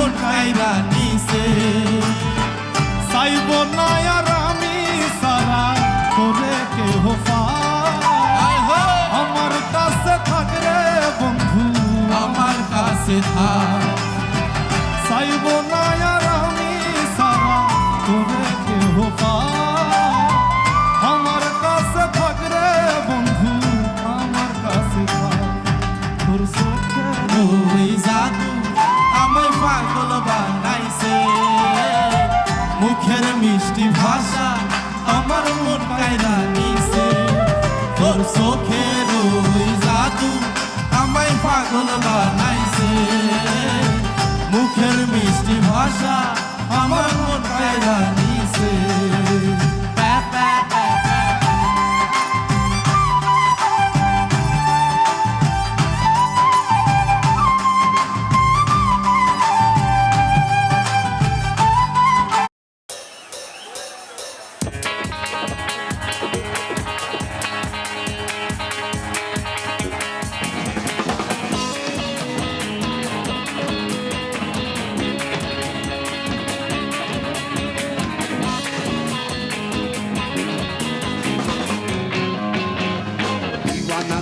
মন কাইরা নিছে চাইব না আর আমি সারা করে কেহ আমার কাছে থাক রে বন্ধু আমার কাছে থাক চাইব না আর আমি সারা করে কেহ আমার কাছে থাক রে বন্ধু আমার কাছে থাক তোর চোখের ওই জাদু আমায় পাগল বানাইছে মুখের মিষ্টি ভাষা আমার মন কাইরা নিছে তোর চোখের ওই জাদু আমায় পাগল বানাইছে মুখের মিষ্টি ভাষা আমার মন কাইরা নিছে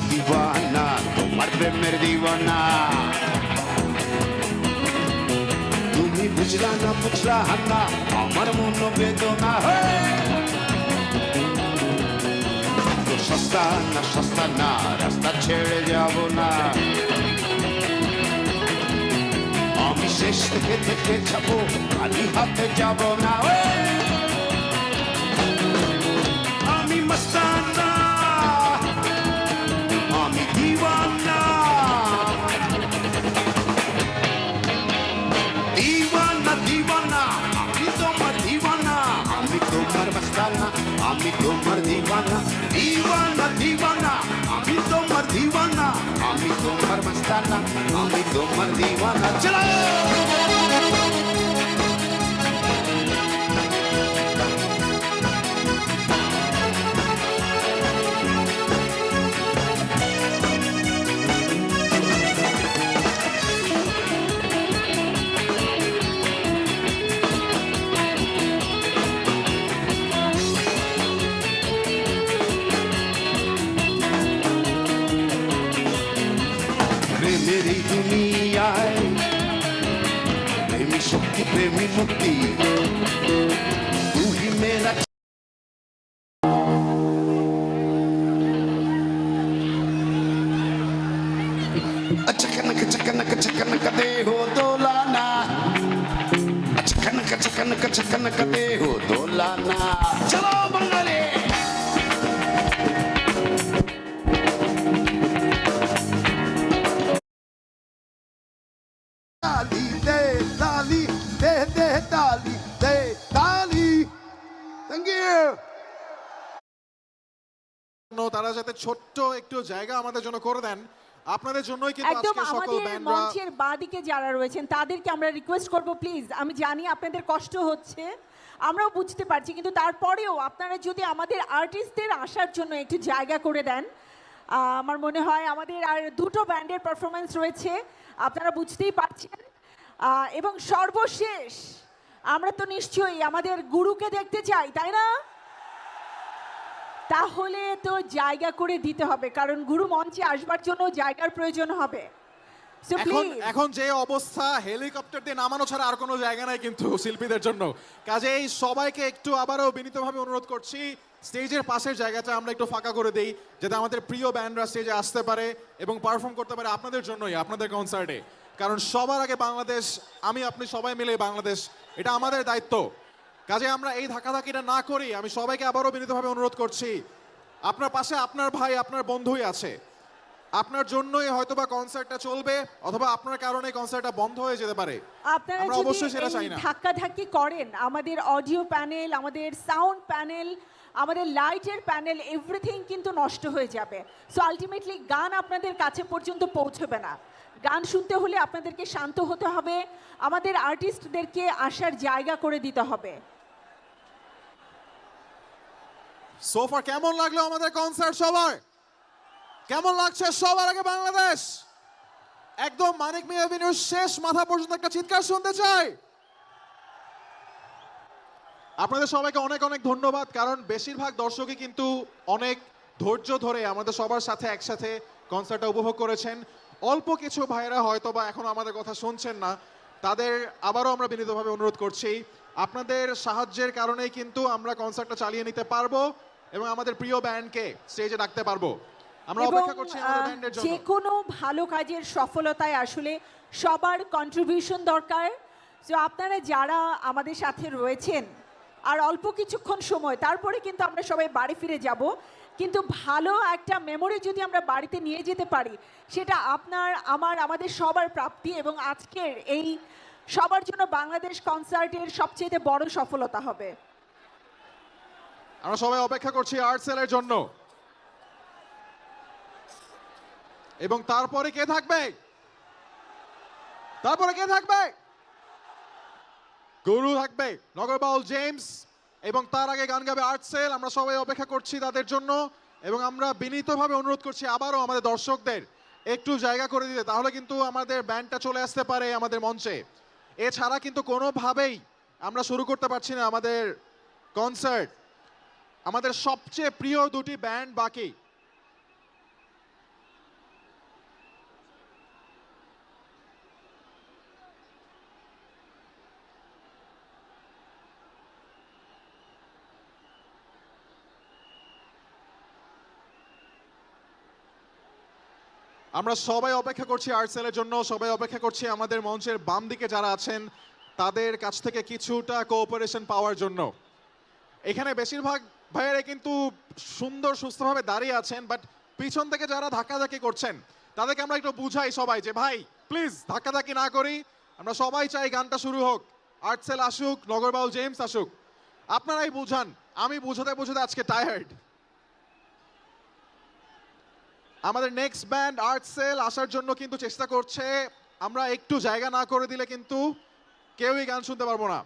दीवाना तुम्हार प्रेमेर दीवाना তুমি বুঝলা না বুঝলা না আমার মন বেদনা সস্তা না রাস্তা ছেড়ে যাব না আমি শেষ থেকে থেকে যাবো খালি হাতে যাব না আমি মস্তানা আমি তোমার দিওয়ানা দিওয়ানা দিওয়ানা আমি তোমার দিওয়ানা আমি তোমার মস্তানা আমি তোমার দিওয়ানা চলো मेरी दुनिया प्रेमी शक्ति प्रेमी मुक्ति तू ही मेरा चकनक दे हो दोलाना चकनक दे हो दोलाना चलो बंगाली তারা যাতে ছোট্ট একটু জায়গা আমাদের জন্য করে দেন আপনাদের জন্যই কিন্তু আজকে সকল ব্যান্ডরা মঞ্চের বাদিকে যারা রয়েছেন তাদেরকে আমরা রিকোয়েস্ট করব প্লিজ আমি জানি আপনাদের কষ্ট হচ্ছে আমরাও বুঝতে পারছি কিন্তু তারপরেও আপনারা যদি আমাদের আর্টিস্টদের আসার জন্য একটু জায়গা করে দেন আমার মনে হয় আমাদের আর দুটো ব্যান্ডের পারফরমেন্স রয়েছে আপনারা বুঝতেই পারছেন এবং সর্বশেষ আমরা তো নিশ্চয়ই আমাদের গুরুকে দেখতে চাই তাই না তাহলে তো জায়গা করে দিতে হবে কারণ গুরু মঞ্চে আসবার জন্য জায়গার প্রয়োজন হবে এখন যে অবস্থা হেলিকপ্টার দিয়ে নামানো ছাড়া আর কোনো জায়গা নাই কিন্তু শিল্পীদের জন্য কাজেই সবাইকে একটু আবারও বিনীতভাবে অনুরোধ করছি স্টেজের পাশের জায়গাটা আমরা একটু ফাঁকা করে দেই যাতে আমাদের প্রিয় ব্যান্ডরা স্টেজে আসতে পারে এবং পারফর্ম করতে পারে আপনাদের জন্যই আপনাদের কনসার্টে কারণ সবার আগে বাংলাদেশ আমি আপনি সবাই মিলে বাংলাদেশ এটা আমাদের দায়িত্ব কাজে আমরা এই ধাক্কাধাক্কিটা না করি আমি সবাইকে আবারও বিনীতভাবে অনুরোধ করছি আপনার পাশে আপনার ভাই আপনার বন্ধুই আছে আপনার জন্যই হয়তোবা কনসার্টটা চলবে অথবা আপনার কারণে কনসার্টটা বন্ধ হয়ে যেতে পারে আমরা অবশ্যই সেটা চাই না ধাক্কাধাক্কি করেন আমাদের অডিও প্যানেল আমাদের সাউন্ড প্যানেল আমাদের লাইটের প্যানেল এভরিথিং কিন্তু নষ্ট হয়ে যাবে সো আলটিমেটলি গান আপনাদের কাছে পর্যন্ত পৌঁছবে না গান শুনতে হলে আপনাদেরকে শান্ত হতে হবে আমাদের আর্টিস্টদেরকে আসার জায়গা করে দিতে হবে সোফা কেমন লাগলো আমাদের কনসার্ট সবার কেমন লাগছে সবার আগে বাংলাদেশ একদম মানিক মিয়া এভিনিউর শেষ মাথা পর্যন্ত একটা চিৎকার শুনতে চাই। আপনাদের সবাইকে অনেক অনেক ধন্যবাদ, কারণ বেশিরভাগ দর্শকই কিন্তু অনেক ধৈর্য ধরে আমাদের সবার সাথে একসাথে কনসার্টটা উপভোগ করেছেন। অল্প কিছু ভাইয়েরা হয়তো বা এখনো আমাদের কথা শুনছেন না, তাদের আবারও আমরা বিনীতভাবে অনুরোধ করছি, আপনাদের সাহায্যের কারণেই কিন্তু আমরা কনসার্টটা চালিয়ে নিতে পারবো এবং আমাদের প্রিয় ব্যান্ডকে স্টেজে ডাকতে পারবো। আমরা এবং অপেক্ষা করছি আমাদের ব্যান্ডের জন্য। যে কোনো ভালো কাজের সফলতায় আসলে সবার কন্ট্রিবিউশন দরকার। তো আপনারা যারা আমাদের সাথে রয়েছেন, আর অল্প কিছুক্ষণ সময়, তারপরে কিন্তু আমরা সবাই বাড়ি ফিরে যাব, কিন্তু ভালো একটা মেমোরি যদি আমরা বাড়িতে নিয়ে যেতে পারি, সেটা আপনার, আমার, আমাদের সবার প্রাপ্তি এবং আজকের এই সবার জন্য বাংলাদেশ কনসার্টের সবচেয়ে বড় সফলতা হবে। আমরা সবাই অপেক্ষা করছি আর্টসেলের জন্য। এবং তারপরে কে থাকবে? তারপরে কে থাকবে? গুরু থাকবে, নগরবাউল জেমস, এবং তার আগে গান গাবে আর্টসেল। আমরা সবাই অপেক্ষা করছি তাদের জন্য এবং আমরা বিনীতভাবে অনুরোধ করছি আবারও আমাদের দর্শকদের একটু জায়গা করে দিতে, তাহলে কিন্তু আমাদের ব্যান্ডটা চলে আসতে পারে আমাদের মঞ্চে। এছাড়া কিন্তু কোনোভাবেই আমরা শুরু করতে পারছি না আমাদের কনসার্ট। আমাদের সবচেয়ে প্রিয় দুটি ব্যান্ড বাকি। আমরা সবাই অপেক্ষা করছি আর্টসেলের জন্য, সবাই অপেক্ষা করছি আমাদের মঞ্চের বাম দিকে যারা আছেন তাদের কাছ থেকে কিছুটা কোঅপারেশন পাওয়ার জন্য। এখানে বেশিরভাগ ভাইয়েরা কিন্তু সুন্দর সুস্থভাবে দাঁড়িয়ে আছেন, বাট পিছন থেকে যারা ধাক্কাধাক্কি করছেন তাদেরকে আমরা একটু বুঝাই সবাই যে ভাই প্লিজ ধাক্কাধাক্কি না করি, আমরা সবাই চাই গানটা শুরু হোক, আর্টসেল আসুক, নগরবাউল জেমস আসুক। আপনারাই বুঝান, আমি বুঝাতে বুঝাতে আজকে টায়ার্ড। আমাদের নেক্সট ব্যান্ড আর্টসেল আসার জন্য কিন্তু চেষ্টা করছে, আমরা একটু জায়গা না করে দিলে কিন্তু কেউই গান শুনতে পারবো না।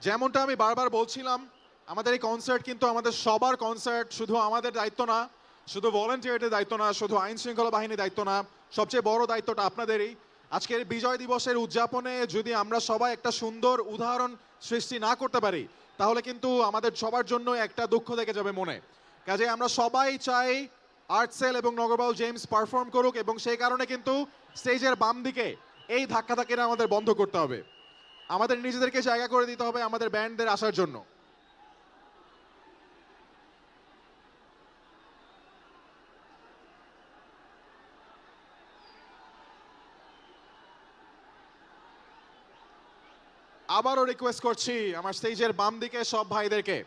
যেমনটা আমি বারবার বলছিলাম, আমাদের এই কনসার্ট কিন্তু আমাদের সবার কনসার্ট, শুধু আমাদের দায়িত্ব না, শুধু ভলেন্টিয়ারদের দায়িত্ব না, শুধু আইন শৃঙ্খলা বাহিনীর দায়িত্ব না, সবচেয়ে বড় দায়িত্বটা আপনাদেরই। আজকের বিজয় দিবসের উদযাপনে যদি আমরা সবাই একটা সুন্দর উদাহরণ সৃষ্টি না করতে পারি, তাহলে কিন্তু আমাদের সবার জন্য একটা দুঃখ থেকে যাবে মনে। কাজে আমরা সবাই চাই আর্টসেল এবং নগরবাউল জেমস পারফর্ম করুক, এবং সেই কারণে কিন্তু স্টেজের বাম দিকে এই ধাক্কাধাক্কিটা আমাদের বন্ধ করতে হবে। আমাদের নিজেদেরকে জায়গা করে দিতে হবে আমাদের ব্যান্ডদের আসার জন্য। আবারও রিকোয়েস্ট করছি আমার স্টেজের বাম দিকে সব ভাইদেরকে,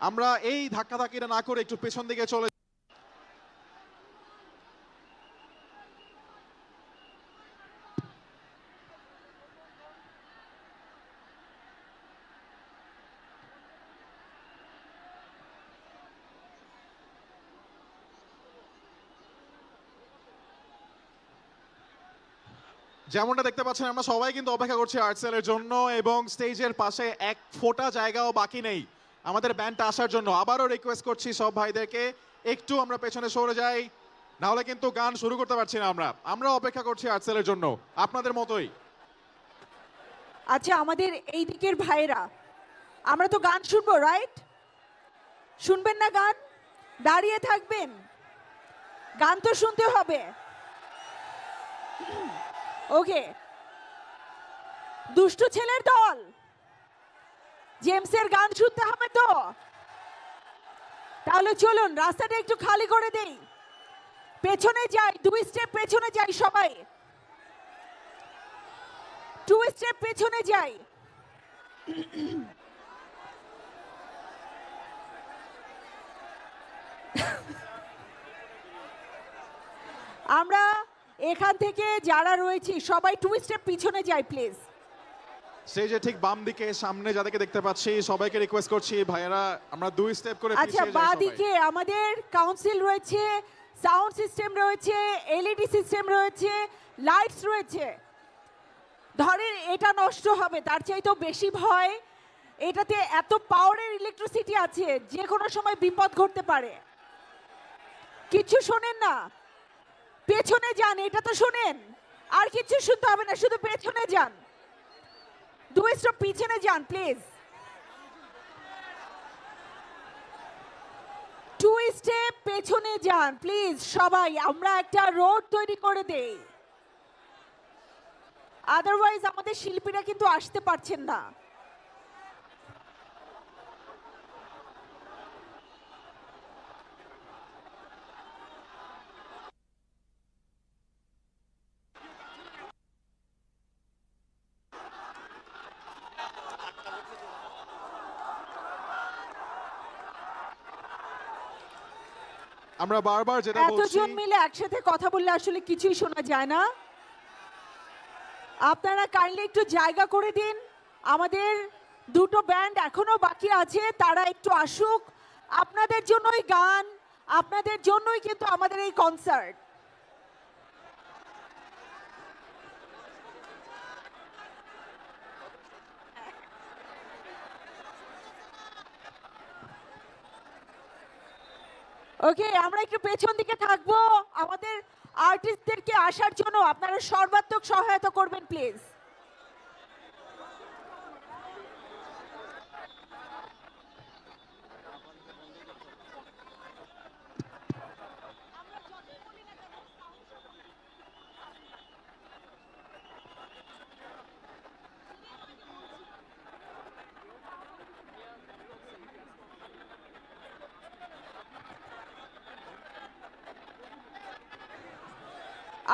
আমরা এই ধাক্কাধাক্কিটা না করে একটু পেছন দিকে চলে। যেমনটা দেখতে পাচ্ছেন আমরা সবাই কিন্তু অপেক্ষা করছি আর্টসেলের জন্য, এবং স্টেজের পাশে এক ফোঁটা জায়গাও বাকি নেই আমাদের ব্যান্ডটা আসার জন্য। আবারও রিকোয়েস্ট করছি সব ভাইদেরকে একটু আমরা পেছনে সরে যাই, নাহলে কিন্তু গান শুরু করতে পারছি না। আমরা অপেক্ষা করছি আর্টসেলের জন্য আপনাদের মতোই। আচ্ছা, আমাদের এই দিকের ভাইয়েরা, আমরা তো গান শুনবো, রাইট? শুনবেন না গান? দাঁড়িয়ে থাকবেন? গান তো শুনতে হবে। ওকে, দুষ্টু ছেলের দল, জেমসের গান শুনতে হবে তো? তাহলে চলুন রাস্তাটা একটু খালি করে দেই, পেছনে যাই, 2 স্টেপ পেছনে যাই, সবাই 2 স্টেপ পেছনে যাই। আমরা এখান থেকে যারা রয়েছি সবাই 2 স্টেপ পিছনে যাই প্লিজ। স্টেজে ঠিক বাম দিকে সামনে যাদেরকে দেখতে পাচ্ছি সবাইকে রিকোয়েস্ট করছি ভাইয়েরা আমরা 2 স্টেপ করে আচ্ছা, পিছিয়ে যাই বাঁ সবাই। দিকে আমাদের কাউন্সিল রয়েছে, সাউন্ড সিস্টেম রয়েছে, এলইডি সিস্টেম রয়েছে, লাইটস রয়েছে। ধরেন এটা নষ্ট হবে, তার চাইতেও বেশি ভয় এটাতে এত পাওয়ারের ইলেকট্রিসিটি আছে, যে কোনো সময় বিপদ ঘটতে পারে। কিছু শোনেন না, পেছনে যান, এটা তো শোনেন। আর কিছু শুনতে হবে না, শুধু পেছনে যান, 2 স্টেপ পিছনে যান প্লিজ, 2 স্টেপ পেছনে যান প্লিজ সবাই। আমরা একটা রোড তৈরি করে দেই, আদারওয়াইজ আমাদের শিল্পীরা কিন্তু আসতে পারছেন না। আমরা বারবার যেটা বলছি, এতজন মিলে একসাথে কথা বললে আসলে কিছুই শোনা যায় না। আপনারা কাইন্ডলি একটু জায়গা করে দিন, আমাদের দুটো ব্যান্ড এখনো বাকি আছে, তারা একটু আসুক। আপনাদের জন্যই গান, আপনাদের জন্যই কিন্তু আমাদের এই কনসার্ট। ওকে, আমরা একটু পেছন দিকে থাকবো। আমাদের আর্টিস্টদেরকে আসার জন্য আপনারা সর্বাত্মক সহায়তা করবেন প্লিজ।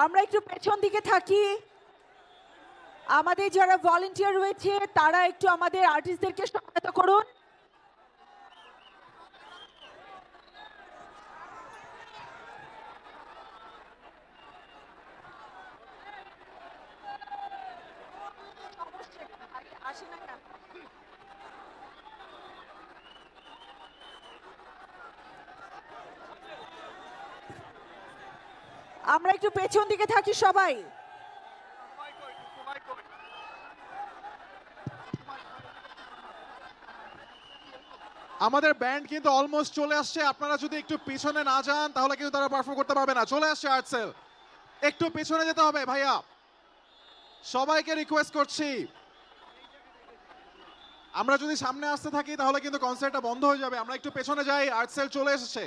আমরা একটু পেছন দিকে থাকি। আমাদের যারা ভলান্টিয়ার রয়েছে তারা একটু আমাদের আর্টিস্টদেরকে সহায়তা করুন। আমরা একটু পেছন দিকে থাকি সবাই। আমাদের ব্যান্ড কিন্তু অলমোস্ট চলে আসছে। আপনারা যদি একটু পিছনে না যান তাহলে কিন্তু তারা পারফর্ম করতে পারবে না। চলে আসছে আর্টসেল, একটু পিছনে যেতে হবে ভাইয়া, সবাইকে রিকোয়েস্ট করছি। আমরা যদি সামনে আসতে থাকি তাহলে কিন্তু কনসার্টটা বন্ধ হয়ে যাবে। আমরা একটু পেছনে যাই, আর্টসেল চলে এসেছে।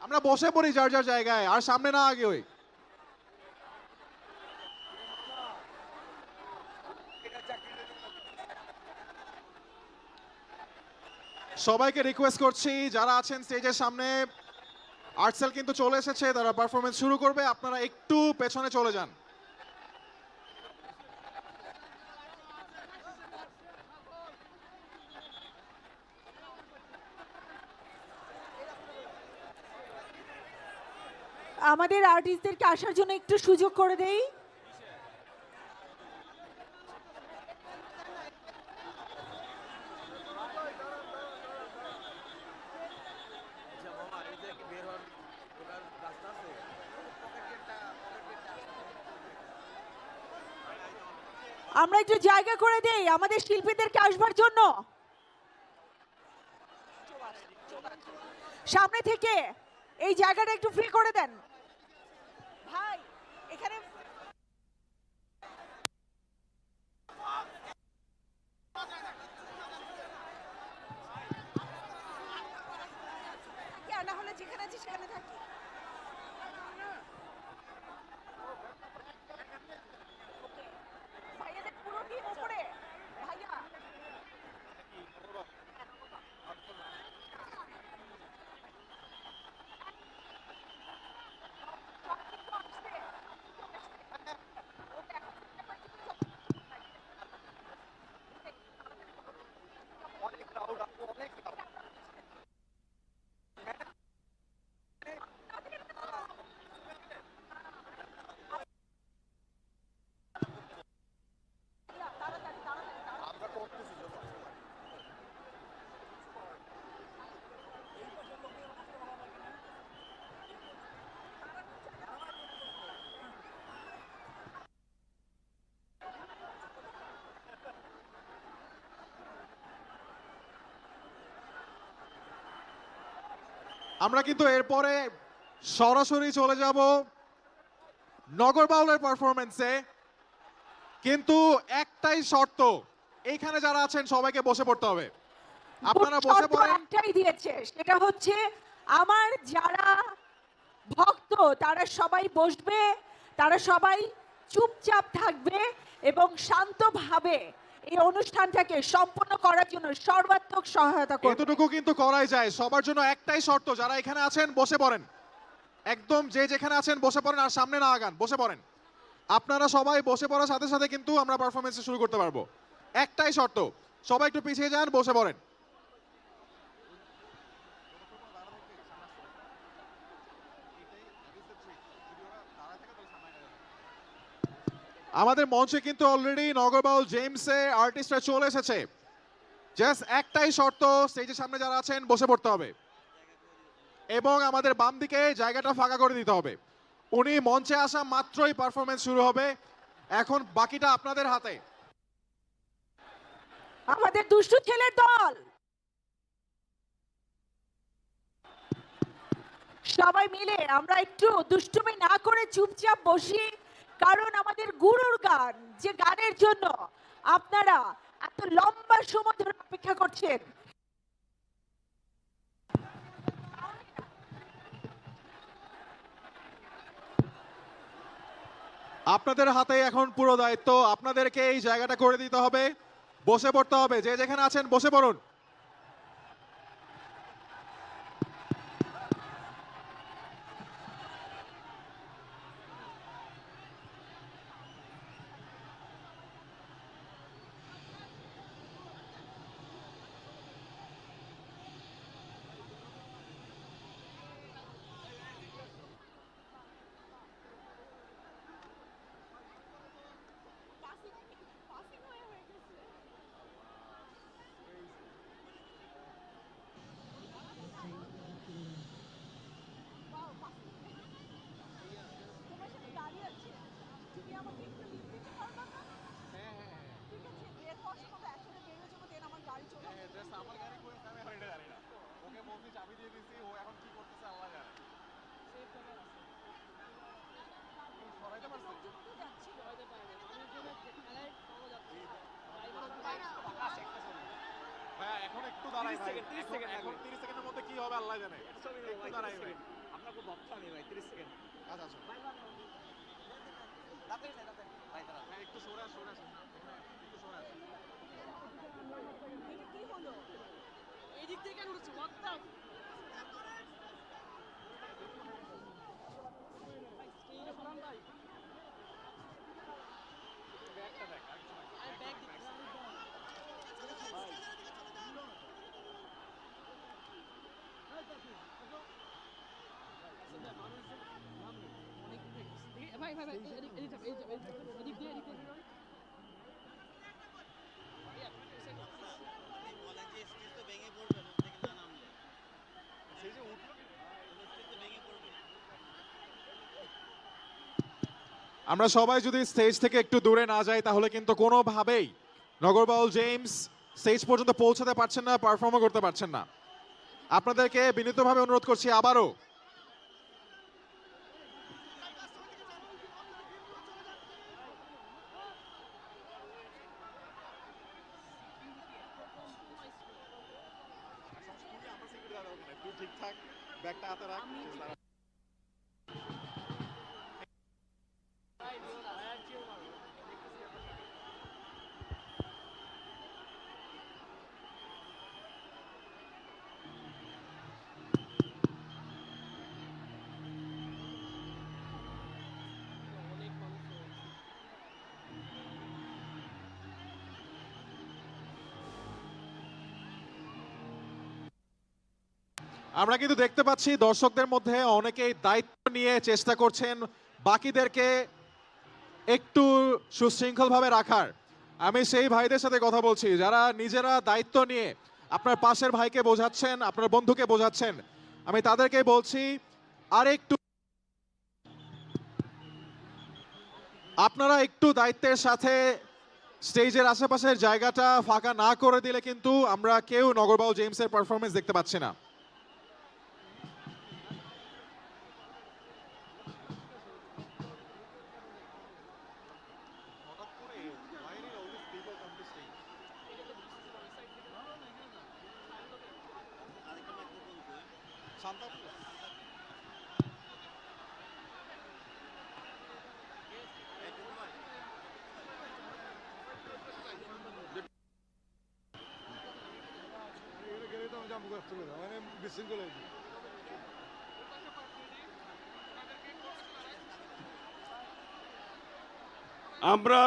আমরা বসে পড়ি যার যার জায়গায়, আর সামনে না আগে ওই। সবাইকে রিকোয়েস্ট করছি যারা আছেন স্টেজের সামনে, আর্টসেল কিন্তু চলে এসেছে, তারা পারফরমেন্স শুরু করবে, আপনারা একটু পেছনে চলে যান। আমাদের আর্টিস্টদেরকে আসার জন্য একটু সুযোগ করে দেই। আমরা একটু জায়গা করে দেই আমাদের শিল্পীদেরকে আসবার জন্য। সামনে থেকে এই জায়গাটা একটু ফ্রি করে দেন ভাই। এখানে না হলে যেখানে আছি সেখানে থাকি। ভাইয়াদের পুরো টিম উপরে। ভাইয়া আমরা কিন্তু এরপরে সরাসরি চলে যাব নগর বাউলের পারফরমেন্সে, কিন্তু একটাই শর্ত, এইখানে যারা আছেন সবাইকে বসে পড়তে হবে। আপনারা বসে শর্ত পড়েন। একটাই দিয়েছে, সেটা হচ্ছে আমার যারা ভক্ত তারা সবাই বসবে, তারা সবাই চুপচাপ থাকবে এবং শান্তভাবে এই অনুষ্ঠানটাকে সম্পন্ন করার জন্য সর্বাত্মক সহায়তা করবে। এতটুকু কিন্তু করাই যায়। সবার জন্য একটাই শর্ত, যারা এখানে আছেন বসে পড়েন, একদম যে যেখানে আছেন বসে পড়েন, আর সামনে না আগান, বসে পড়েন। আপনারা সবাই বসে পড়ার সাথে সাথে কিন্তু আমরা পারফরমেন্স শুরু করতে পারবো। একটাই শর্ত, সবাই একটু পিছিয়ে যান, বসে পড়েন। আমাদের মঞ্চে কিন্তু অলরেডি নগরবাউল জেমসে আর্টিস্টরা চলে এসেছে। জাস্ট একটাই শর্ত, স্টেজের সামনে যারা আছেন বসে পড়তে হবে এবং আমাদের বাম দিকে জায়গাটা ফাঁকা করে দিতে হবে। উনি মঞ্চে আসা মাত্রই পারফরমেন্স শুরু হবে। এখন বাকিটা আপনাদের হাতে। আমাদের দুষ্টু ছেলের দল সবাই মিলে আমরা একটু দুষ্টুমি না করে চুপচাপ বসি, কারণ আমাদের গুরুর গান, যে গানের জন্য আপনারা এত লম্বা সময় ধরে অপেক্ষা করছেন, আপনাদের হাতে এখন পুরো দায়িত্ব। আপনাদেরকে এই জায়গাটা করে দিতে হবে, বসে পড়তে হবে। যে যেখানে আছেন বসে পড়ুন। এখন একটু দাঁড়াই ভাই, এখন 30 সেকেন্ডের মধ্যে কি হবে আল্লাহ জানে। একটু দাঁড়াই ভাই। আপনার খুব ভক্ত আমি ভাই 30 সেকেন্ড। আচ্ছা আচ্ছা হ্যাঁ, একটু সরে আসুন, সরে আসুন, একটু সরে আসুন। এদিক থেকে কেন উঠছে what the ভাই ভাই ভাই এদিক এদিক যাও, এদিক যাও, এদিক দিয়ে এদিক দিয়ে আমরা সবাই যদি স্টেজ থেকে একটু দূরে না যাই তাহলে কিন্তু কোনোভাবেই নগরবাউল জেমস স্টেজ পর্যন্ত পৌঁছাতে পারছেন না, পারফর্মও করতে পারছেন না। আপনাদেরকে বিনীতভাবে অনুরোধ করছি আবারও, ঠিকঠাক ব্যাগটা হাতে রাখ। আমরা কিন্তু দেখতে পাচ্ছি দর্শকদের মধ্যে অনেকেই দায়িত্ব নিয়ে চেষ্টা করছেন বাকিদেরকে একটু সুশৃঙ্খলভাবে রাখার। আমি সেই ভাইদের সাথে কথা বলছি যারা নিজেরা দায়িত্ব নিয়ে আপনার পাশের ভাইকে বোঝাচ্ছেন, আপনার বন্ধুকে বোঝাচ্ছেন। আমি তাদেরকে বলছি আর একটু আপনারা একটু দায়িত্বের সাথে স্টেজের আশেপাশের জায়গাটা ফাঁকা না করে দিলে কিন্তু আমরা কেউ নগরবাউল জেমসের পারফরমেন্স দেখতে পাচ্ছি না। আমরা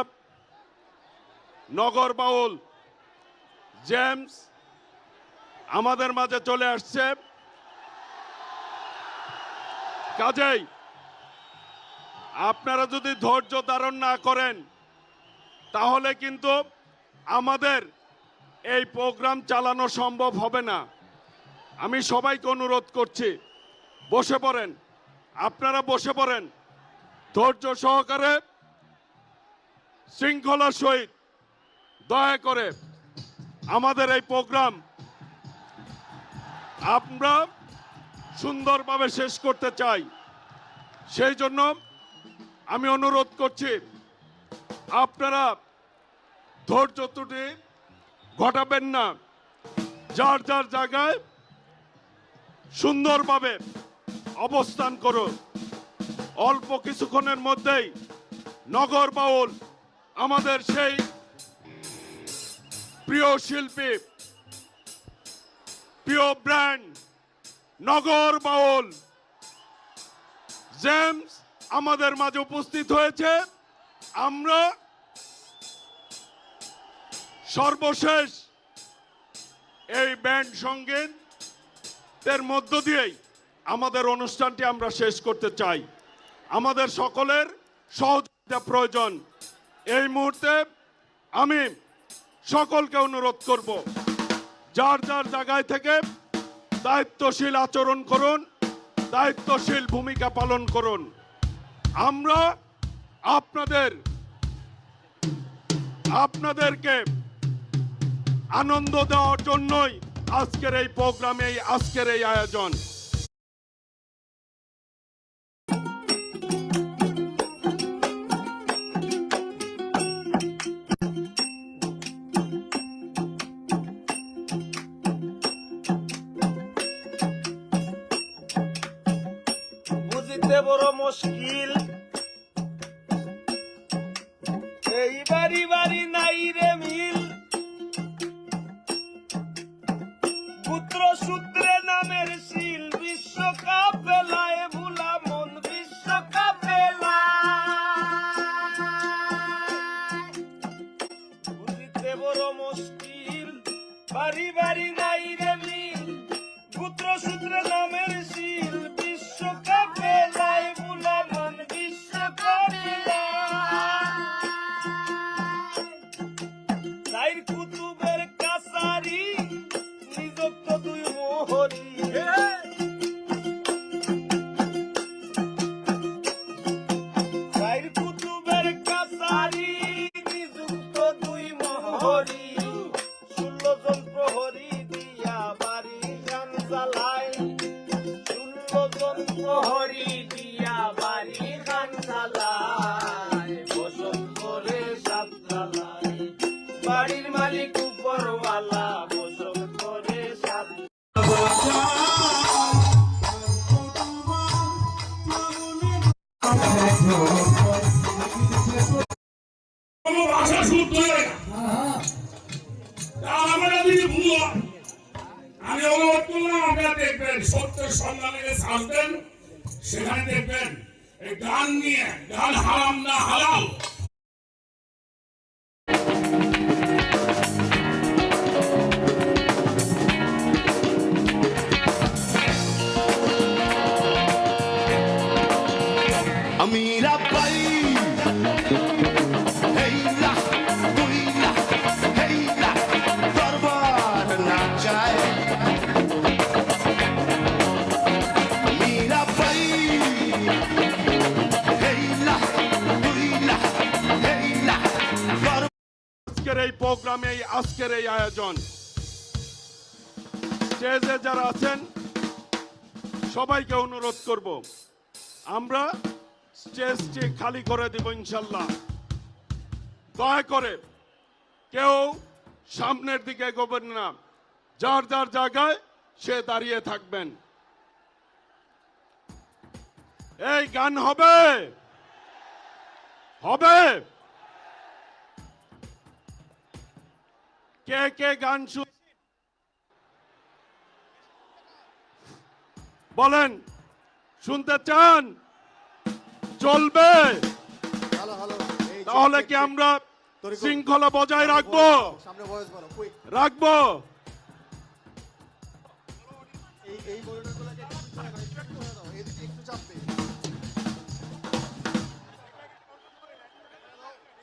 নগর বাউল জেমস আমাদের মাঝে চলে আসছে। কাজেই আপনারা যদি ধৈর্য ধারণ না করেন তাহলে কিন্তু আমাদের এই প্রোগ্রাম চালানো সম্ভব হবে না। আমি সবাইকে অনুরোধ করছি, বসে পড়েন, আপনারা বসে পড়েন, ধৈর্য সহকারে শৃঙ্খলার সহিত দয়া করে আমাদের এই প্রোগ্রাম আমরা সুন্দরভাবে শেষ করতে চাই। সেই জন্য আমি অনুরোধ করছি আপনারা ধৈর্য ত্রুটি ঘটাবেন না, যার যার জায়গায় সুন্দরভাবে অবস্থান করুন। অল্প কিছুক্ষণের মধ্যেই নগর বাউল আমাদের সেই প্রিয় শিল্পী, প্রিয় ব্র্যান্ড নগর বাউল জেমস আমাদের মাঝে উপস্থিত হয়েছে। আমরা সর্বশেষ এই ব্যান্ড সঙ্গীতের মধ্য দিয়েই আমাদের অনুষ্ঠানটি আমরা শেষ করতে চাই। আমাদের সকলের সহযোগিতা প্রয়োজন। এই মুহূর্তে আমি সকলকে অনুরোধ করব, যার যার জায়গায় থেকে দায়িত্বশীল আচরণ করুন, দায়িত্বশীল ভূমিকা পালন করুন। আমরা আপনাদেরকে আনন্দ দেওয়ার জন্যই আজকের এই প্রোগ্রামে, আজকের এই আয়োজন। বুঝিতে বড় মুশকিল, এই বাড়ি বাড়ি নাই রে মিল, পুত্র সূত্রে নামের শিল, বিশ্বকাপ বেলায় ভুলা মন, বিশ্বকাপ বেলায় বুঝিতে বড় মুশকিল, বাড়ি বাড়ি নাই রে মিল, পুত্র সূত্রে নামের শিল, বিশ্বকাপ বেলায় ভুলা মন, বিশ্বকাপ বেলায় কুতুবের কাছারি নিযুক্ত দুই মোহরি, কুতুবের কাছারি নিযুক্ত দুই মোহরি, 16 জন প্রহরী দিয়া বাড়ি গান চালায়, 16 জন প্রহরী দিয়া বাড়ি গান চালায়, বসত করে সাত জ্বালায়, বাড়ির মালিক উপরওয়ালা বসত করে সাত। ভাষা শুদ্ধ আমরা যদি ভুল, আমি অনুরোধ করলাম আপনারা দেখবেন সত্যের সন্ধানে আসবেন, সেখানে দেখবেন এই গান নিয়ে, গান হারাম না হালাল। আমিরা পাই হেইলা তুইলা হেইলা দরবার না চায় আমিরা পাই হেইলা তুইলা হেইলা আজকের এই প্রোগ্রামে, আজকের এই আয়োজন, স্টেজে যারা আছেন সবাইকে অনুরোধ করব, আমরা স্টেজটি খালি করে দিব ইনশাল্লাহ। দয়া করে কেউ সামনের দিকে এগোবেন না, যার যার জায়গায় সে দাঁড়িয়ে থাকবেন। এই গান হবে হবে কে কে গান বলেন শুনতে চান? চলবে? হ্যালো হ্যালো তাহলে কি আমরা শৃঙ্খলা বজায় রাখবো? সামনে ভয়েস বলো কুইক রাখবো। এই মনিটরগুলোকে একটু করে দাও এদিকে একটু চাপবে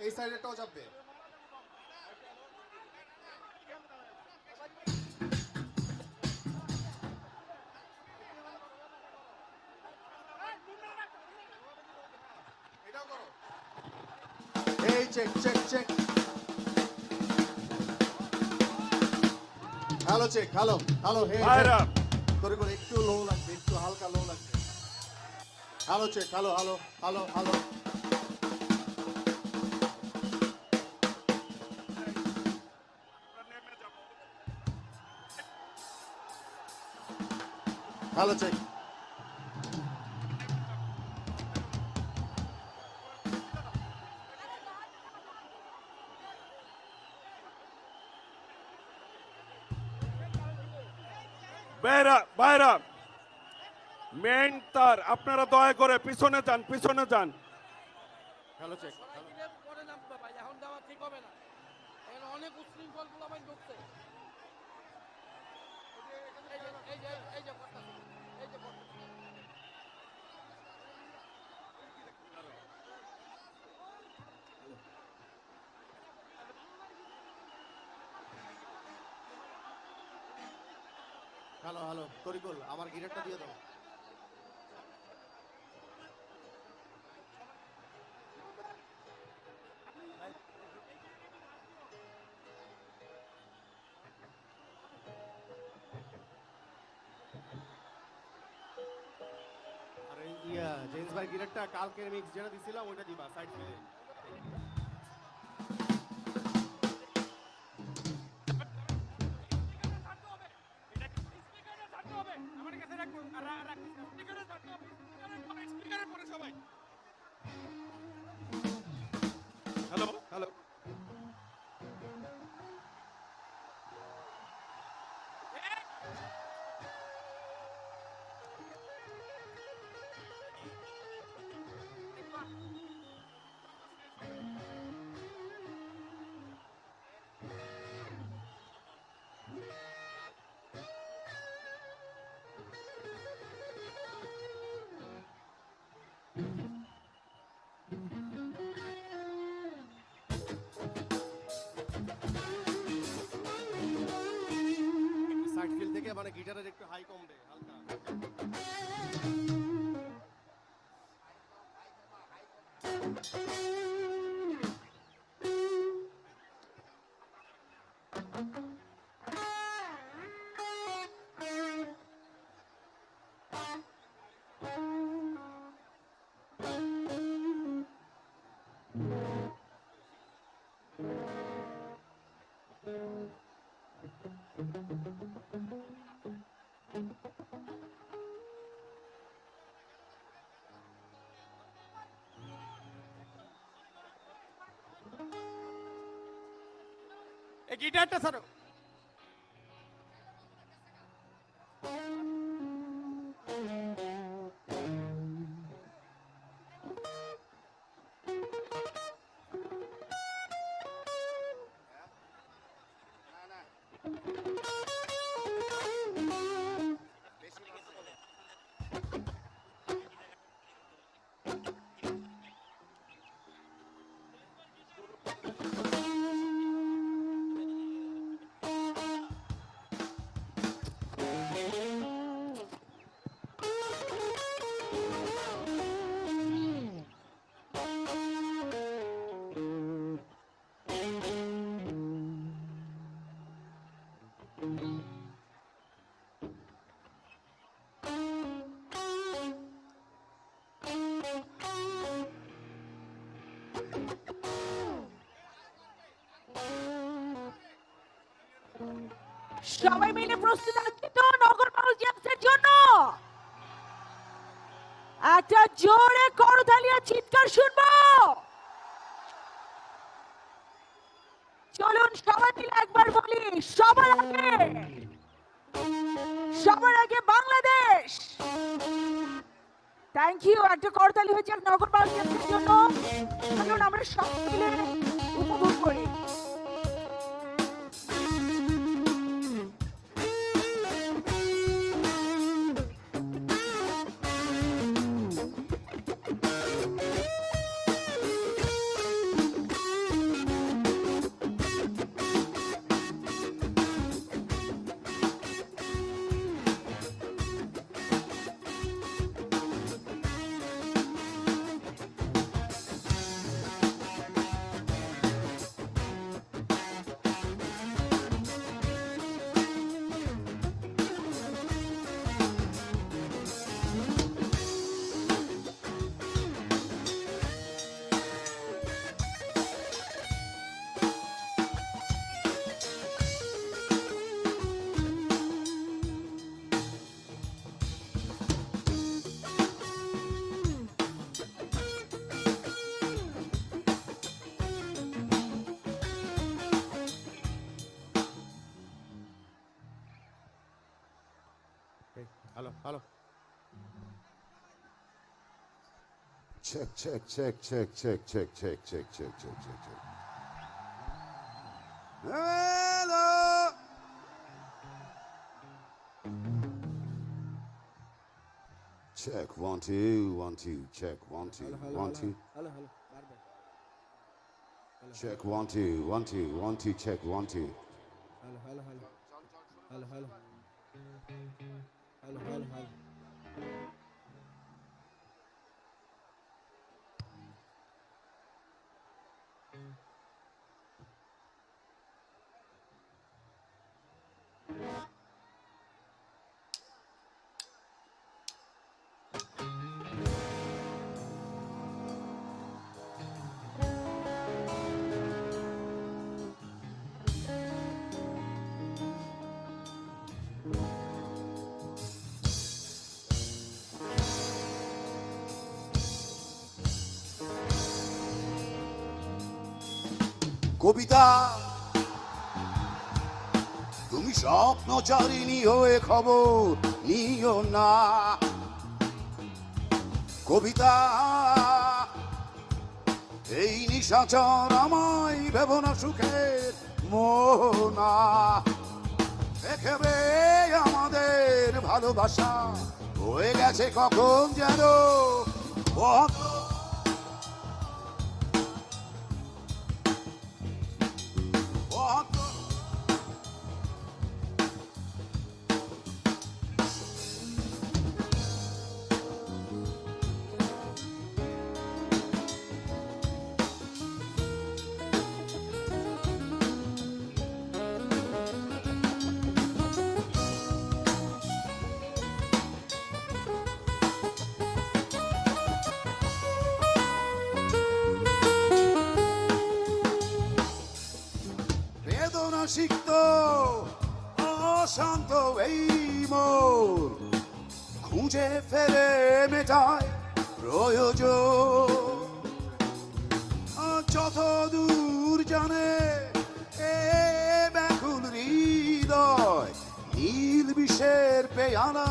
এই সাইডেটাও চাপবে এটাও করো এই check check check hello check hello hello হে ভাইরা তোরে করে একটু লো লাগবে একটু হালকা লো লাগবে hello check hello hello hello hello hello check ভাইরা মেন তার আপনারা দয়া করে পিছনে যান পিছনে যান। হ্যালো চেক পরে নামবে ভাই, এখন দেওয়া ঠিক হবে না। এখানে অনেক উচ্ছৃঙ্খল পোলাপাইন ঢুকছে। এই যে করতাছে, এই যে করতাছে। হ্যালো হ্যালো তরিকুল আমার গিটারটা দিয়ে দাও আরে জেমস ভাই গিটারটা কালকের মিক্স যেটা দিছিলাম ওইটা দিবা সাইড ফেলে হ্যালো হ্যালো সাইড ফিল থেকে মানে গিটারের একটু হাই কমবে হালকা এই গিটারটা ছাড়ো। সবাই মিলে প্রস্তুত আছি তো নগর মিউজিয়ামসের জন্য? একটা জোরে করতালি আর চিৎকার শুনবো। চলুন সবাই মিলে একবার বলি, সবার আগে বাংলাদেশ। Thank you. একটা করতালি হয়েছে নগরবাসীর জন্য। চলুন আমরা সব মিলে উপভোগ করি। Hello hello. Check, check, check, check, check, check, check, check, check, check, check, check. Hello. Check 1 2 1 2. Check 1 2 1 2. Hello hello বারবার Check 1 2 1 2 1 2. Check 1 2. Hello hello hello hello hello hello hello hello কবিতা, তুমি স্বপ্নচারিণী হয়ে খবর নিও না। কবিতা, এই নিশাচর আমায় ভেবনা সুখের মোহনা। দেখবে আমাদের ভালোবাসা হয়ে গেছে কখন যেন কত সিক্ত অশান্ত এই মন খুঁজে ফেরে মেটায় প্রয়োজন। যত দূর জানে এ ব্যাকুল হৃদয়, নীল বিষের পেয়ালা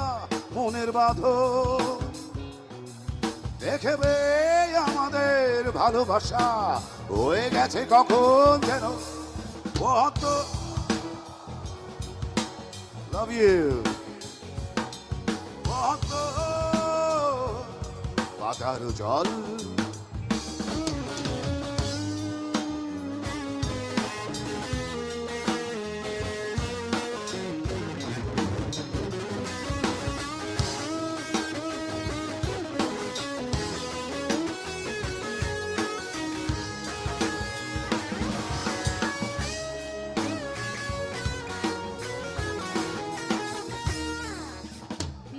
মনের বাঁধন। দেখবে আমাদের ভালোবাসা হয়ে গেছে কখন যেন কত। Love you. কত পাতার জল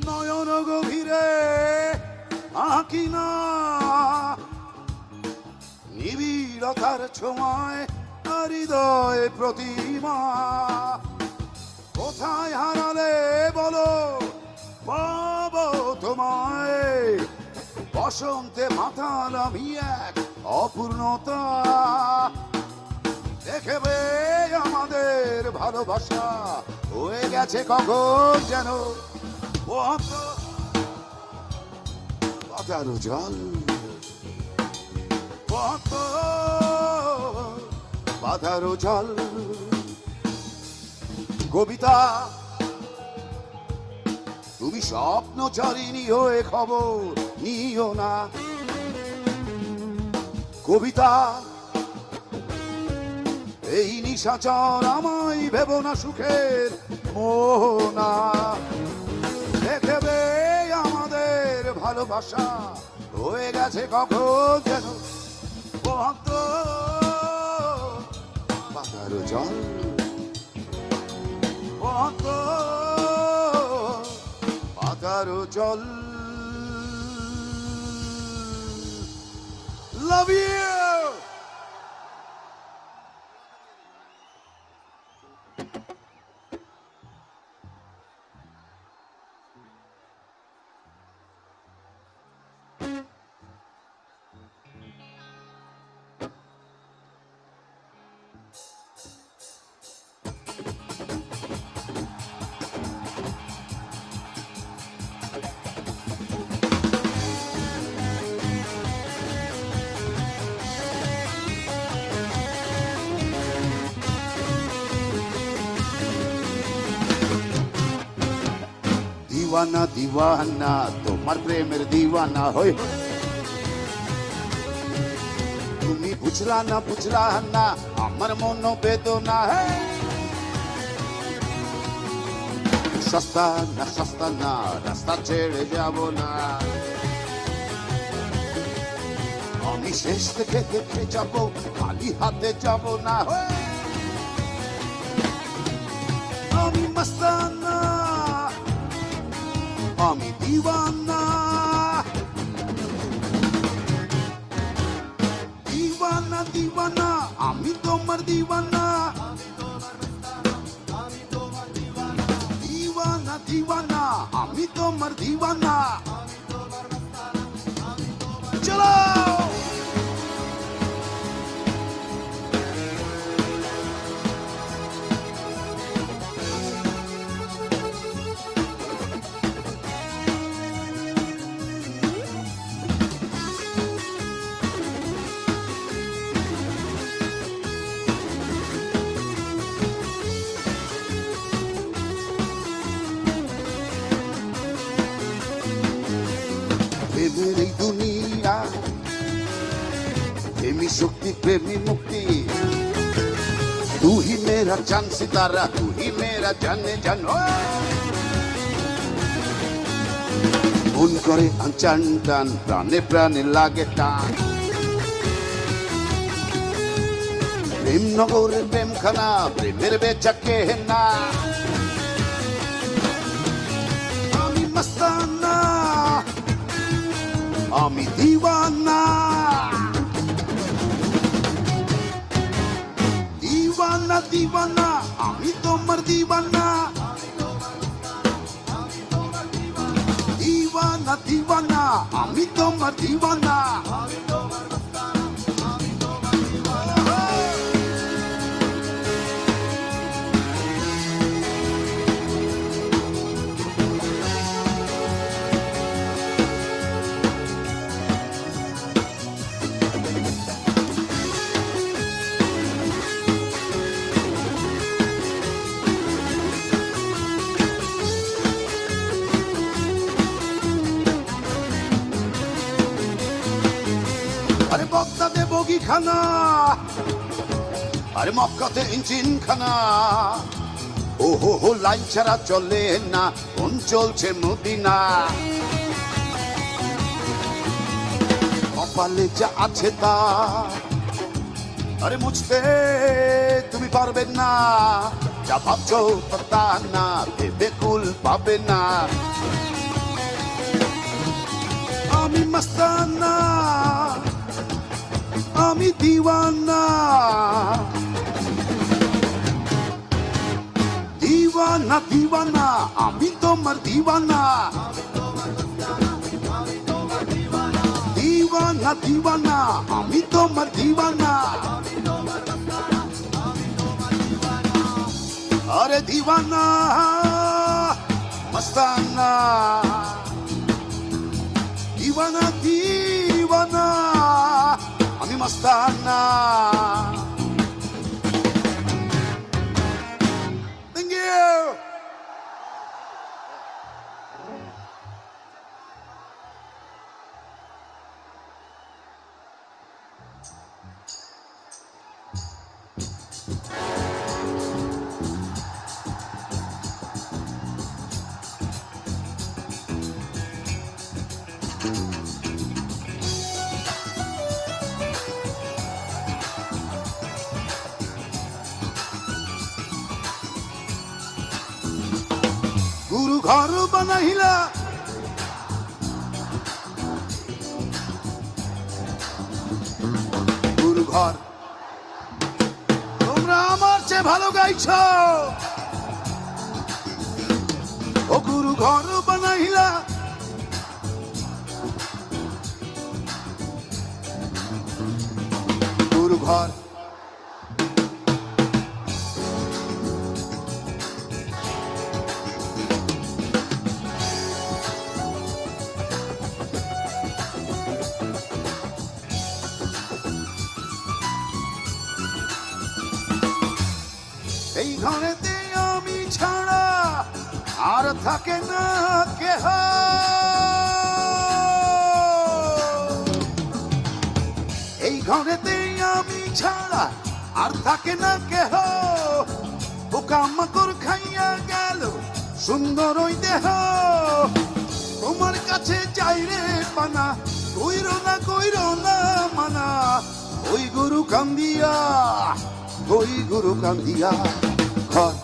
নয়ন গভীরে আঁকি না নিবিড়তার ছোঁয়ায় হৃদয় প্রতিমা। কোথায় হারালে বলো পাবো তোমায়, বসন্তে মাতাল আমি এক অপূর্ণতা দেখবে আমাদের ভালোবাসা হয়ে গেছে কখন যেন পাতারো জল পাতারো জল কবিতা তুমি স্বপ্নচারিণী হয়ে খবর নিও না কবিতা এই নিশাচর আমায় ভেব না সুখের মোহনা দেখবে আমাদের ভালোবাসা হয়ে গেছে কখন যেন পাতারো জল পাতারো জল লাভ ইউ দিওয়ানা দিওয়ানা তোমার প্রেমের দিওয়ানা হই তুমি বুঝলা না আমার মন বেদনা সস্তা না রাস্তা ছেড়ে যাব না আমি শেষ থেকে দেখে যাব খালি হাতে যাব না আমি মস্তানা আমি দিওয়ানা দিওয়ানা দিওয়ানা আমি তোমার দিওয়ানা দিওয়ানা দিওয়ানা আমি তোমার দিওয়ানা চলো প্রেমের এই দুনিয়া প্রেমী শক্তি প্রেমী মুক্তি তু হি মেরা চাঁদ সিতারা তু হি মেরা জানে জানো মন করে আনচান টান প্রাণে প্রাণে লাগে টান প্রেম নগরে প্রেমখানা প্রেমের বেচা কেনা আমি মস্তানা আমি দিওয়ানা দিওয়ানা দিওয়ানা আমি তোমার দিওয়ানা দিওয়ানা দিওয়ানা আমি তোমার দিওয়ানা আরে বগদাদে বগিখানা আরে মক্কাতে ইঞ্জিন খানা ও হো লাইন ছাড়া চলে না কোন চলছে মদিনা কপালে যা আছে তা আরে মুছতে তুমি পারবে না যা ভাবছো তা না ভেবে কুল পাবে না আমি মস্তানা আমি দিওয়ানা দিওয়ানা দিওয়ানা আমি তোমার দিওয়ানা দিওয়ানা দিওয়ানা আমি তোমার দিওয়ানা আরে দিওয়ানা মস্তানা দিওয়ানা দিওয়ানা আমি মস্তানা থ্যাংক ইউ গুরু ঘর বানাইলা গুরু ঘর তোমরা আমার চেয়ে ভালো গাইছ ও গুরু ঘর বানাইলা গুরু ঘর এই ঘরেতে আমি ছাড়া আর থাকে না কেহ এই ঘরেতে আমি ছাড়া আর থাকে না কেহ পোকামাকড় খাইয়া গেল সুন্দর ওই দেহ তোমার কাছে যাই রে পানা কইর না মানা ওই গুরু কান্দিয়া ওই গুরু কান্দিয়া ঘর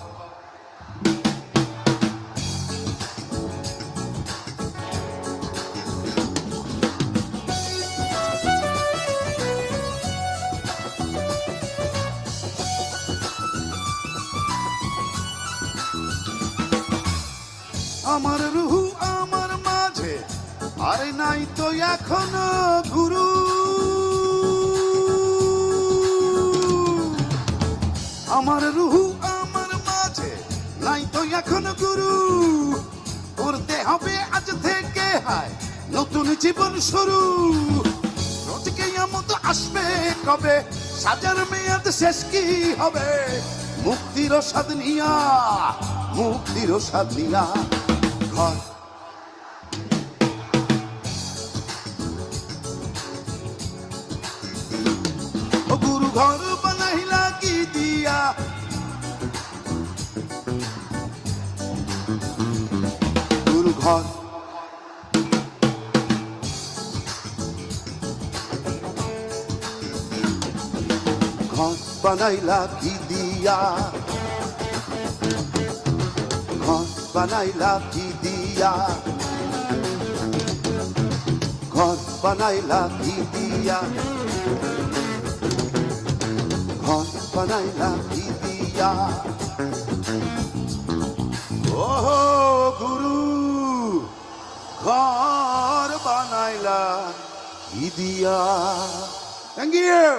আমার রুহু আমার মাঝে আরে নাই তো এখনো গুরু আমার রুহু আমার মাঝে নাই তো এখনো গুরু করতে হবে আজ থেকে হায় নতুন জীবন শুরু রোজকে মতো আসবে কবে সাজার মেয়াদ শেষ কি হবে মুক্তির স্বাদ নিয়া ঘর ও গুরু ঘর বানাইলা কি দিয়া গুরু ঘর ঘর বানাইলা কি দিয়া ঘর বানাইলা কি দিয়া ঘর বানাইলা কি দিয়া ঘর বানাইলা কি দিয়া ও গুরু ঘর বানাইলা কি দিয়া থ্যাংক ইউ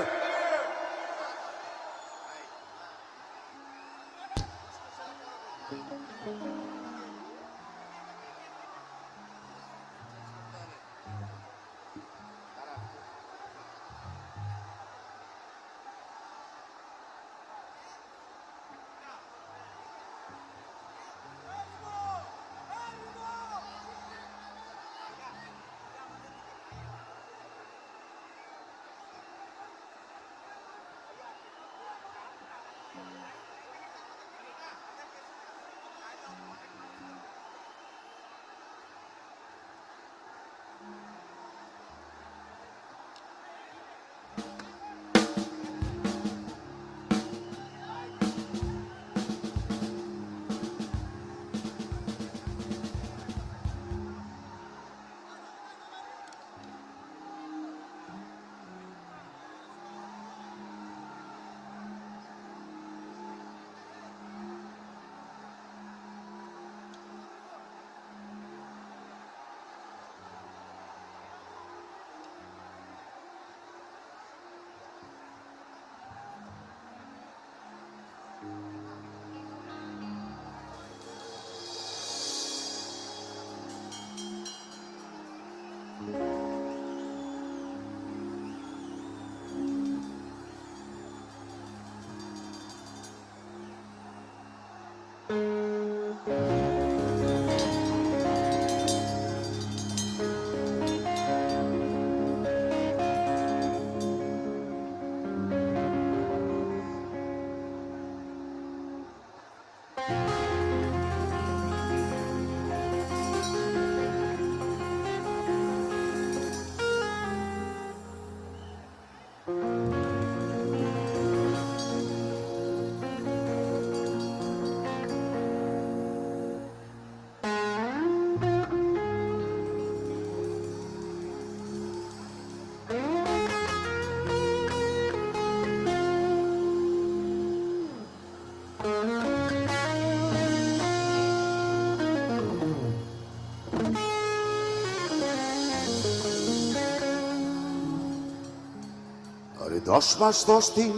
আরে 10 মাস 10 দিন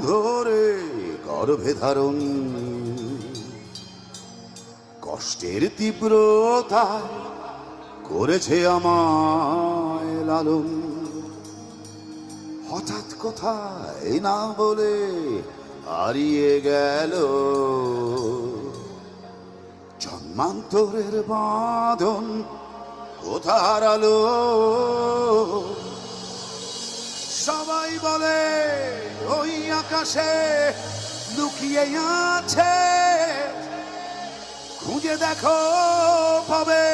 ধরে গর্ভে ধারণ, কষ্টের তীব্রতায় করেছে আমায় লালন। হঠাৎ কোথায় না বলে হারিয়ে গেল, জন্মান্তরের বাঁধন কোথা হারালো। সবাই বলে ওই আকাশে লুকিয়ে আছে, খুঁজে দেখো পাবে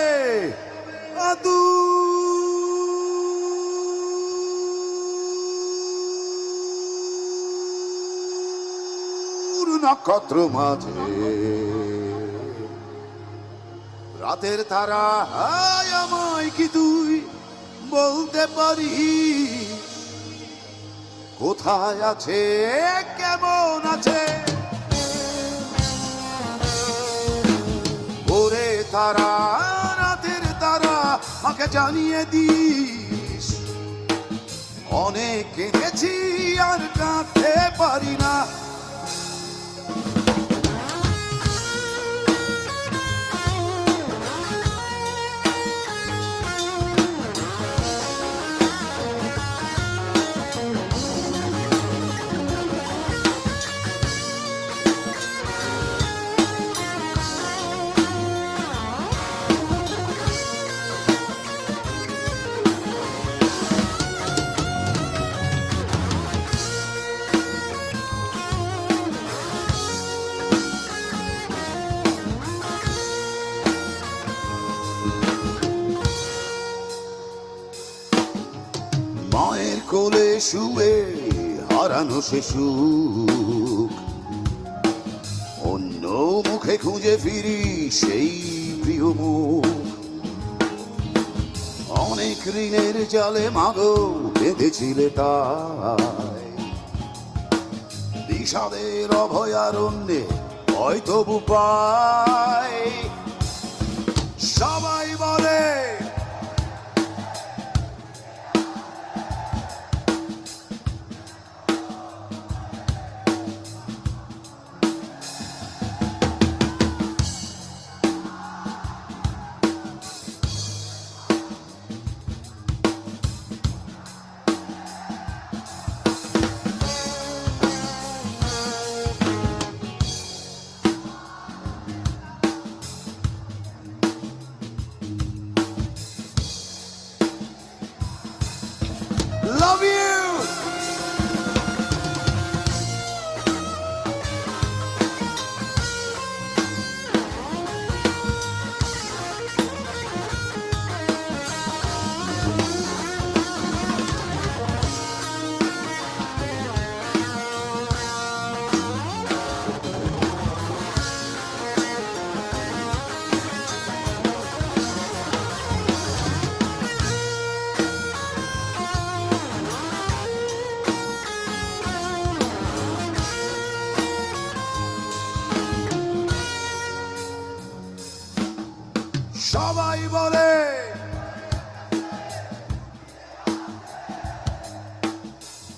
দূর নক্ষত্র মাঝে। রাতের তারা হায় আমায় কি তুই বলতে পারিস, কোথায় আছে কেমন আছে। ওরে তারা রাতের তারা আমাকে জানিয়ে দিস, অনেক কেঁদেছি আর কাঁদতে পারি না। মায়ের কোলে শুয়ে হারানো সে সুখ, অন্য মুখে খুঁজে ফিরি সেই প্রিয় মুখ। অনেক ঋণের জালে মাগো বেঁধেছিলে তাই, বিষাদের অভয়ারণ্যে হয়তো উপায়। সবাই বলে love you. সবাই বলে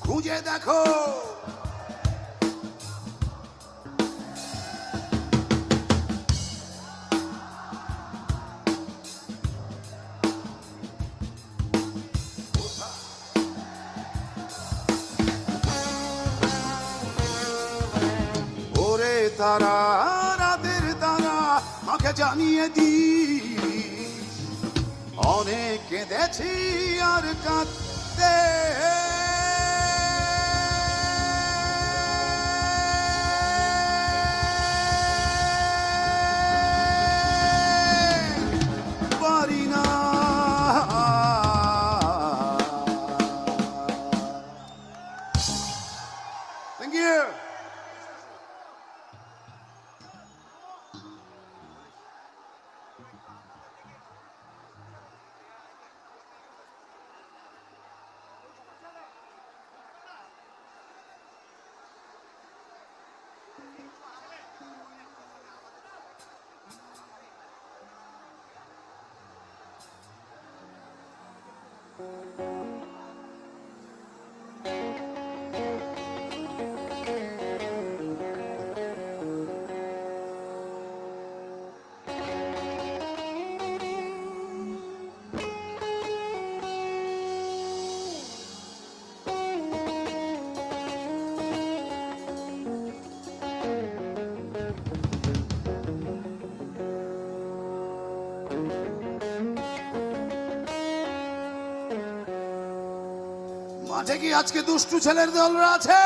খুঁজে দেখো, ওরে তারা রাতের তারা আমাকে জানিয়ে দিস, অনেক কেঁদেছি আর কাঁদতে পারি না। Thank you. মাঠে কি আজকে দুষ্টু ছেলের দলরা আছে?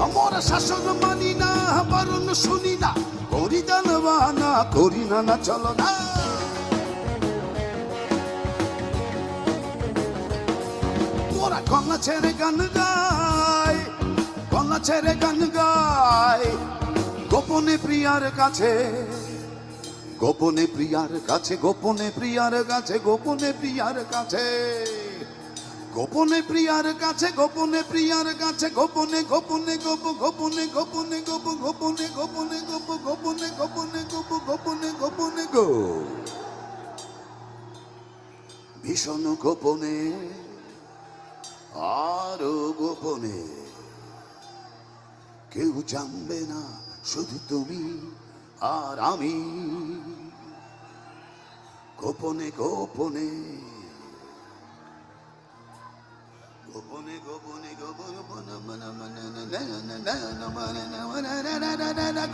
আমরা শাসন মানি না, বারণ শুনি না, করি দানবানা, করি না না চলো না। ওরা গলা ছেড়ে গান গায়, গলা ছেড়ে গান গায়, গোপনে প্রিয়ার কাছে, গোপনে প্রিয়ার কাছে, গোপনে প্রিয়ার কাছে, গোপনে প্রিয়ার কাছে, গোপনে প্রিয়ার কাছে, গোপনে প্রিয়ার কাছে, গোপনে গোপনে গোপ, গোপনে গোপনে গোপ, গোপনে গোপনে গোপ, গোপনে গোপনে গোপ, গোপনে গোপনে গো, ভীষণ গোপনে, আরো গোপনে, কেউ জানবে না, শুধু তুমি আর আমি, গোপনে গোপনে, গোপনে গোপনে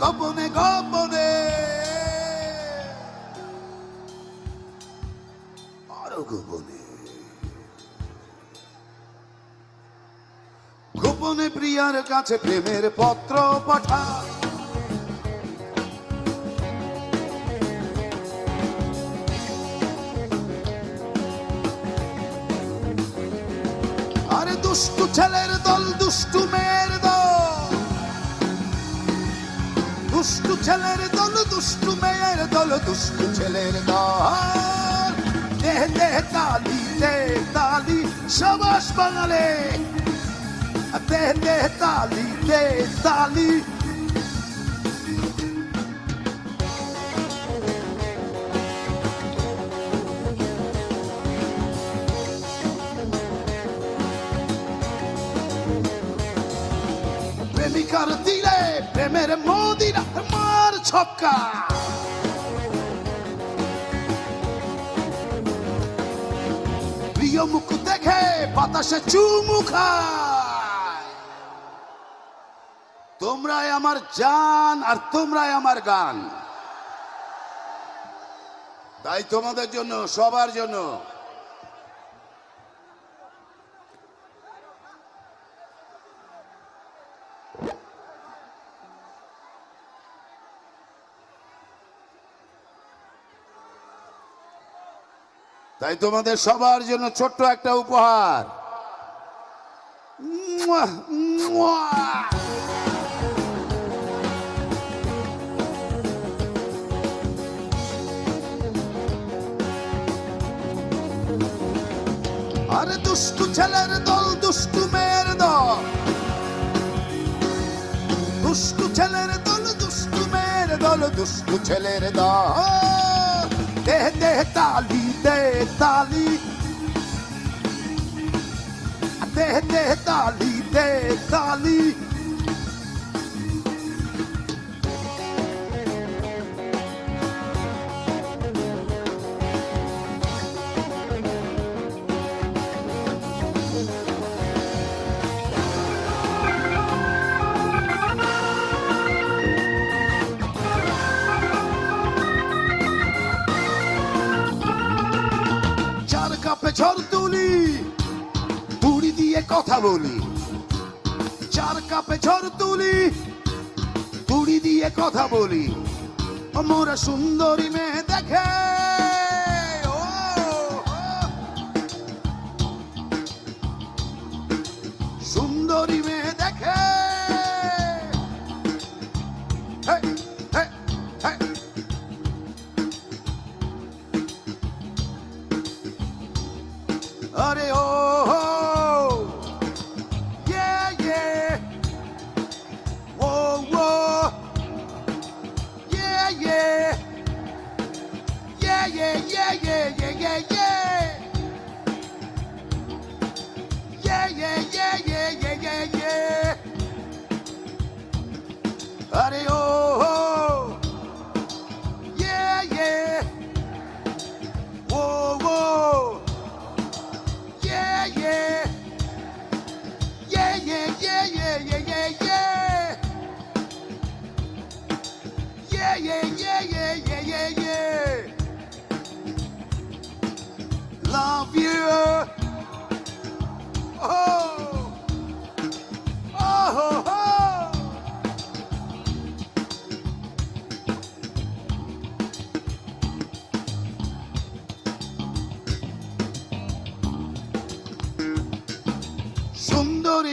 গোপনে গোপনে, আরো গোপনে, গোপনে প্রিয়ার কাছে প্রেমের পত্র পাঠা, আরে দুষ্টু ছেলের দল, দুষ্টু মেয়ের দল, দুষ্টু ছেলের দল, দুষ্টু মেয়ের দল, দুষ্টু ছেলের দল, দেহ দেহ তালি, দেহ তালি, সাবাস বাঙালি, দেহ দেহ তালি, দেহ তালি, প্রেমিকার দিলে প্রেমের মদিনা, মার ছক্কা, প্রিয় মুখ দেখে বাতাসে চুমু খায়, তোমরাই আমার জান আর তোমরাই আমার গান, তাই তোমাদের জন্য, সবার জন্য তাই তোমাদের সবার জন্য ছোট্ট একটা উপহার। মুয়া, মুয়া। আরে দুষ্টু ছেলের দল, দুষ্টু মেয়ের দল, দুষ্টু ছেলের দল, দুষ্টু মেয়ের দল, দুষ্টু ছেলের দল, দেহ দেহ তালি, দেহ তালি, দেহ দেহ তালি, দেহ তালি, কাপে ঝড় তুলি, বুড়ি দিয়ে কথা বলি, চার কাপে ঝড় তুলি, বুড়ি দিয়ে কথা বলি, মোরা সুন্দরী মেয়ে দেখে, ও সুন্দরী মেয়ে দেখে, হেই, হেই, হেই। Aরে ও yeah yeah, ও ও yeah yeah, yeah yeah yeah yeah yeah yeah yeah, yeah yeah yeah yeah yeah yeah yeah, আরে ও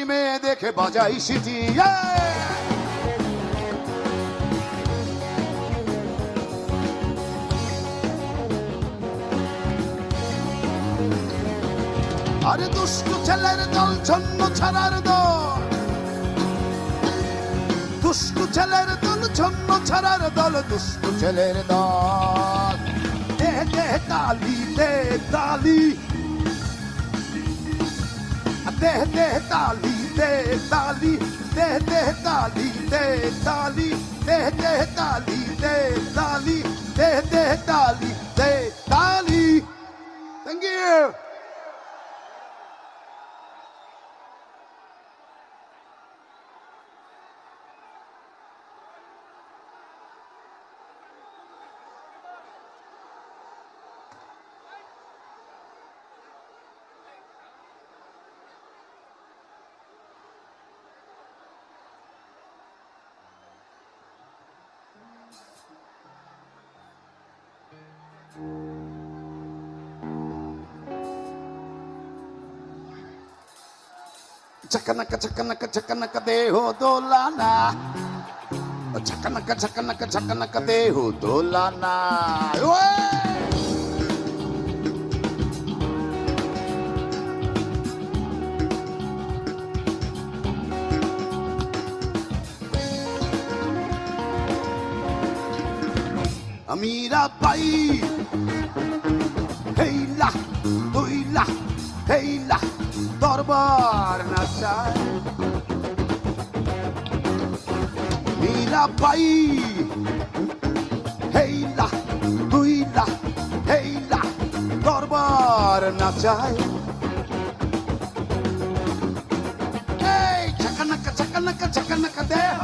মেয়ে দেখে বাজাই সিটি আরে দুষ্টু ছেলের দল ছন্ন ছাড়ার দল, দুষ্টু ছেলের দল ছন্ন ছাড়ার দল, দুষ্টু ছেলের দল। দে দে তালি, দে তালি, দে দে তালি, দে তালি, দে দে তালি, দে তালি, দে দে তালি, দে তালি, দে দে তালি, দে তালি। Thank you. Chakanaka, chakanaka, chakanaka, deho dolana. Chakanaka, chakanaka, chakanaka, deho dolana. Amira pai, hey la, doi la, hey la. দরবার নাচায় মীরা বাই, হেইলা দুইলা হেইলা দরবার নাচায়। এই চাকানাকা চাকানাকা চাকানাকা দেহ